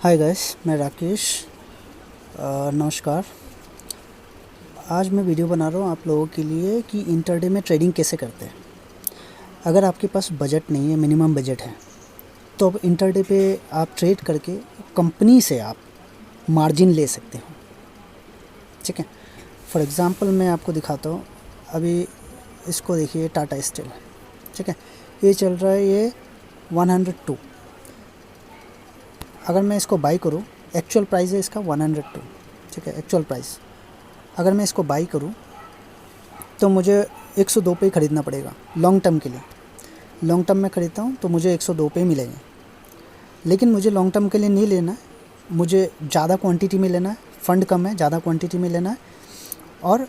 Hi guys, मैं राकेश। नमस्कार। आज मैं वीडियो बना रहा हूँ आप लोगों के लिए कि इंटरडे में ट्रेडिंग कैसे करते हैं। अगर आपके पास बजट नहीं है, मिनिमम बजट है, तो अब इंटरडे पे आप ट्रेड करके कंपनी से आप मार्जिन ले सकते हो। ठीक है, फॉर एग्ज़ाम्पल मैं आपको दिखाता हूँ। अभी इसको देखिए, टाटा स्टील। ठीक है, ये चल रहा है ये 102। अगर मैं इसको बाई करूँ, एक्चुअल प्राइस है इसका 102। ठीक है, एक्चुअल प्राइस। अगर मैं इसको बाई करूँ तो मुझे 102 पे ही ख़रीदना पड़ेगा लॉन्ग टर्म के लिए। लॉन्ग टर्म में ख़रीदता हूँ तो मुझे 102 पे ही मिलेंगे। लेकिन मुझे लॉन्ग टर्म के लिए नहीं लेना है, मुझे ज़्यादा क्वांटिटी में लेना है। फ़ंड कम है, ज़्यादा क्वांटिटी में लेना है और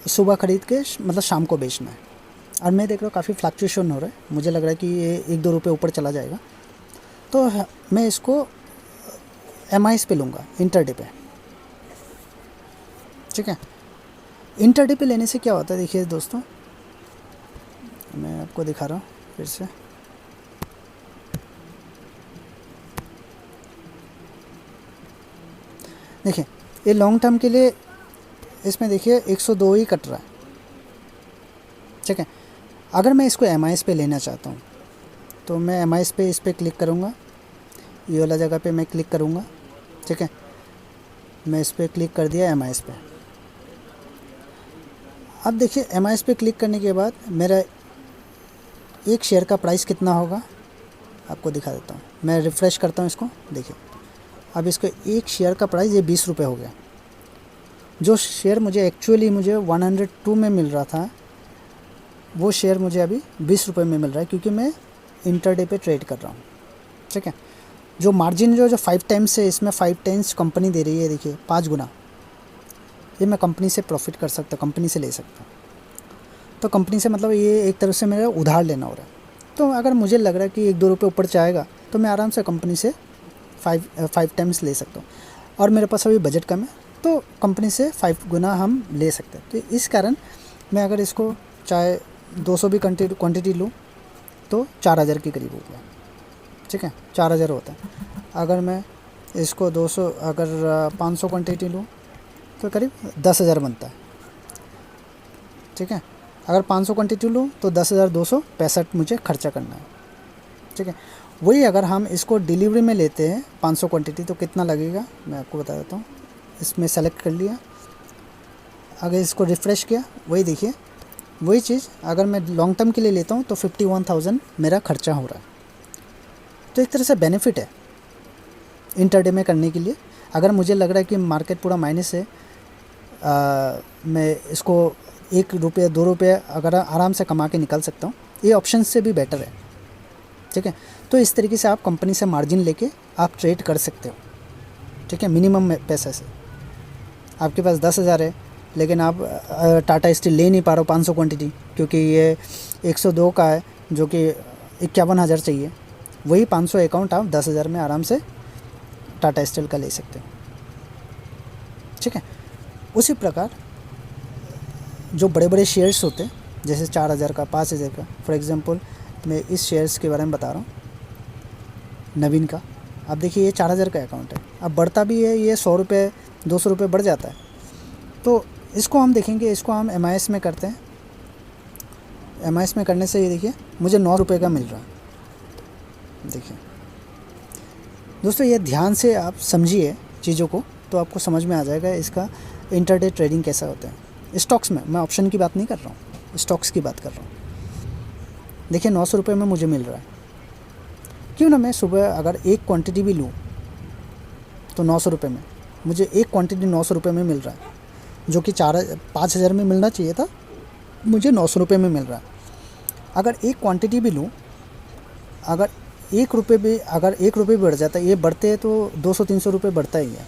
सुबह ख़रीद के मतलब शाम को बेचना है। और मैं देख रहा हूँ काफ़ी फ्लक्चुएशन हो रहा है, मुझे लग रहा है कि ये 1-2 रुपये ऊपर चला जाएगा। तो मैं इसको एमआईएस पे लूँगा इंटरडे पे। ठीक है, इंटरडे पे लेने से क्या होता है, देखिए दोस्तों, मैं आपको दिखा रहा हूँ फिर से। देखिए, ये लॉन्ग टर्म के लिए इसमें देखिए 102 ही कट रहा है। ठीक है, अगर मैं इसको एमआईएस पे लेना चाहता हूँ तो मैं एमआईएस पे इस पर क्लिक करूँगा, ये वाला जगह पे मैं क्लिक करूँगा। ठीक है, मैं इस पर क्लिक कर दिया एमआईएस पे। अब देखिए, एमआईएस पे क्लिक करने के बाद मेरा एक शेयर का प्राइस कितना होगा आपको दिखा देता हूँ। मैं रिफ़्रेश करता हूँ इसको, देखिए अब इसको एक शेयर का प्राइस ये 20 रुपये हो गया। जो शेयर मुझे एक्चुअली मुझे 102 में मिल रहा था, वो शेयर मुझे अभी 20 रुपये में मिल रहा है, क्योंकि मैं इंटरडे पे ट्रेड कर रहा हूँ। ठीक है, जो मार्जिन जो 5 टाइम्स है, इसमें 5 टाइम्स कंपनी दे रही है। देखिए 5 गुना ये मैं कंपनी से प्रॉफिट कर सकता, कंपनी से ले सकता हूँ। तो कंपनी से मतलब ये एक तरफ से मेरा उधार लेना हो रहा है। तो अगर मुझे लग रहा है कि 1-2 रुपये ऊपर जाएगा तो मैं आराम से कंपनी से 5 टाइम्स ले सकता हूँ। और मेरे पास अभी बजट कम है तो कंपनी से 5 गुना हम ले सकते हैं। तो इस कारण मैं अगर इसको चाहे 200 भी क्वांटिटी लूँ तो 4000 के करीब हो गया। ठीक है, 4000 होता है। अगर मैं इसको 200 अगर 500 क्वांटिटी लूँ तो करीब 10,000 बनता है। ठीक है, अगर 500 क्वांटिटी लूँ तो 10,265 मुझे खर्चा करना है। ठीक है, वही अगर हम इसको डिलीवरी में लेते हैं 500 क्वांटिटी तो कितना लगेगा मैं आपको बता देता हूँ। इसमें सेलेक्ट कर लिया, अगर इसको रिफ़्रेश किया, वही देखिए वही चीज़ अगर मैं लॉन्ग टर्म के लिए लेता हूँ तो 51,000 मेरा खर्चा हो रहा है। तो एक तरह से बेनिफिट है इंटरडे में करने के लिए। अगर मुझे लग रहा है कि मार्केट पूरा माइनस है, मैं इसको 1 रुपये 2 रुपये अगर आराम से कमा के निकल सकता हूँ, ये ऑप्शन से भी बेटर है। ठीक है, तो इस तरीके से आप कंपनी से मार्जिन लेके आप ट्रेड कर सकते हो। ठीक है, मिनिमम पैसे से। आपके पास 10,000 है लेकिन आप टाटा स्टील ले नहीं पा रहे हो 500 क्वांटिटी, क्योंकि ये 102 का है जो कि 51,000 चाहिए। वही 500 अकाउंट आप 10,000 में आराम से टाटा स्टील का ले सकते हो। ठीक है, उसी प्रकार जो बड़े बड़े शेयर्स होते हैं, जैसे 4,000 का, 5,000 का, फॉर एग्ज़ाम्पल मैं इस शेयर्स के बारे में बता रहा हूँ, नवीन का। अब देखिए ये 4,000 का अकाउंट है, अब बढ़ता भी है, ये 100 रुपये 200 रुपये बढ़ जाता है। तो इसको हम देखेंगे, इसको हम एमआईएस में करते हैं। एमआईएस में करने से ये देखिए मुझे 9 रुपये का मिल रहा है। देखिए दोस्तों, ये ध्यान से आप समझिए चीज़ों को तो आपको समझ में आ जाएगा इसका इंटरडे ट्रेडिंग कैसा होता है। स्टॉक्स में मैं ऑप्शन की बात नहीं कर रहा हूँ, स्टॉक्स की बात कर रहा हूँ। देखिए 900 रुपये में मुझे मिल रहा है। क्यों ना मैं सुबह अगर एक क्वांटिटी भी लूँ तो 900 रुपये में मुझे एक क्वांटिटी 900 रुपये में मिल रहा है, जो कि 5,000 में मिलना चाहिए था, मुझे 900 रुपये में मिल रहा है। अगर एक क्वांटिटी भी लूँ, अगर 1 रुपये भी बढ़ जाता है, ये बढ़ते हैं तो 200-300 रुपये बढ़ता ही है।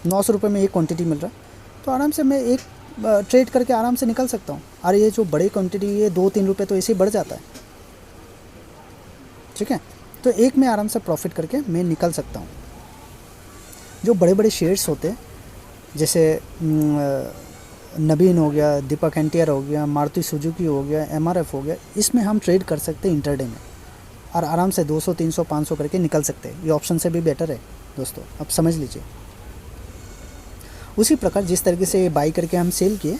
900 रुपये में एक क्वांटिटी मिल रहा है तो आराम से मैं एक ट्रेड करके आराम से निकल सकता हूँ। और ये जो बड़ी क्वांटिटी ये 2-3 रुपये तो ऐसे ही बढ़ जाता है। ठीक है, तो एक में आराम से प्रॉफिट करके मैं निकल सकता हूँ। जो बड़े बड़े शेयर्स होते हैं, जैसे नवीन हो गया, दीपक एंटियर हो गया, मारुति सुजुकी हो गया, एमआरएफ हो गया, इसमें हम ट्रेड कर सकते हैं इंटरडे में और आराम से 200, 300, 500 करके निकल सकते हैं। ये ऑप्शन से भी बेटर है। दोस्तों, अब समझ लीजिए। उसी प्रकार जिस तरीके से बाई करके हम सेल किए,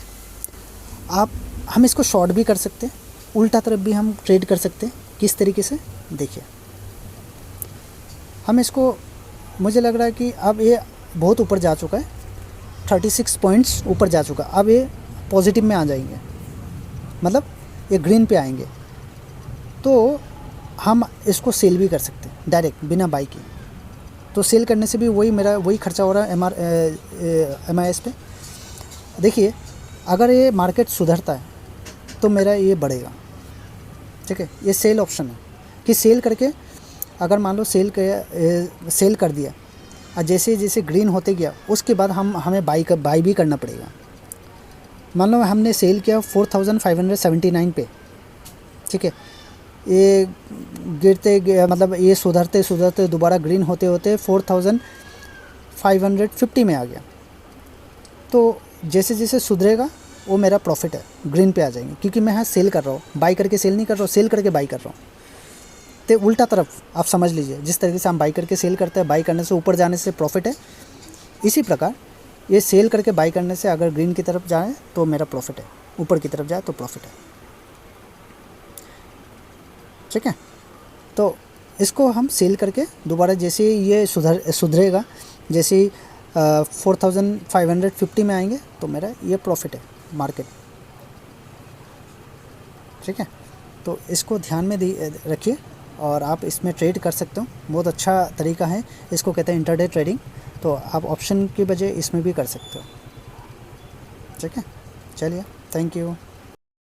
हम इसको शॉर्ट भी कर सकते हैं, उल्टा तरफ भी हम ट्रेड कर सकते हैं। किस तरीके से, देखिए हम इसको, मुझे लग रहा है कि अब ये बहुत ऊपर जा चुका है, 36 पॉइंट्स ऊपर जा चुका, अब ये पॉजिटिव में आ जाएंगे, मतलब ये ग्रीन पे आएंगे, तो हम इसको सेल भी कर सकते हैं डायरेक्ट बिना बाई के। तो सेल करने से भी वही खर्चा हो रहा है MIS पे। देखिए अगर ये मार्केट सुधरता है तो मेरा ये बढ़ेगा, ठीक है। ये सेल ऑप्शन है कि सेल करके, अगर मान लो सेल कर दिया और जैसे जैसे ग्रीन होते गया उसके बाद हमें बाई भी करना पड़ेगा। मान लो हमने सेल किया 4579 पे, ठीक है। ये मतलब ये सुधरते सुधरते दोबारा ग्रीन होते होते 4550 में आ गया। तो जैसे जैसे सुधरेगा वो मेरा प्रॉफिट है, ग्रीन पे आ जाएंगे, क्योंकि मैं यहाँ सेल कर रहा हूँ, बाई करके सेल नहीं कर रहा हूँ, सेल करके बाई कर रहा हूँ। तो उल्टा तरफ आप समझ लीजिए, जिस तरीके से हम बाई करके सेल करते हैं, बाई करने से ऊपर जाने से प्रॉफिट है, इसी प्रकार ये सेल करके बाई करने से अगर ग्रीन की तरफ जाए तो मेरा प्रॉफिट है, ऊपर की तरफ जाए तो प्रॉफिट है, ठीक है। तो इसको हम सेल करके दोबारा जैसे ये सुधरेगा, जैसे ही 4550 में आएंगे तो मेरा ये प्रॉफिट है मार्केट, ठीक है। तो इसको ध्यान में रखिए और आप इसमें ट्रेड कर सकते हो। बहुत अच्छा तरीका है, इसको कहते हैं इंटरडे ट्रेडिंग। तो आप ऑप्शन की बजाय इसमें भी कर सकते हो, ठीक है। चलिए, थैंक यू।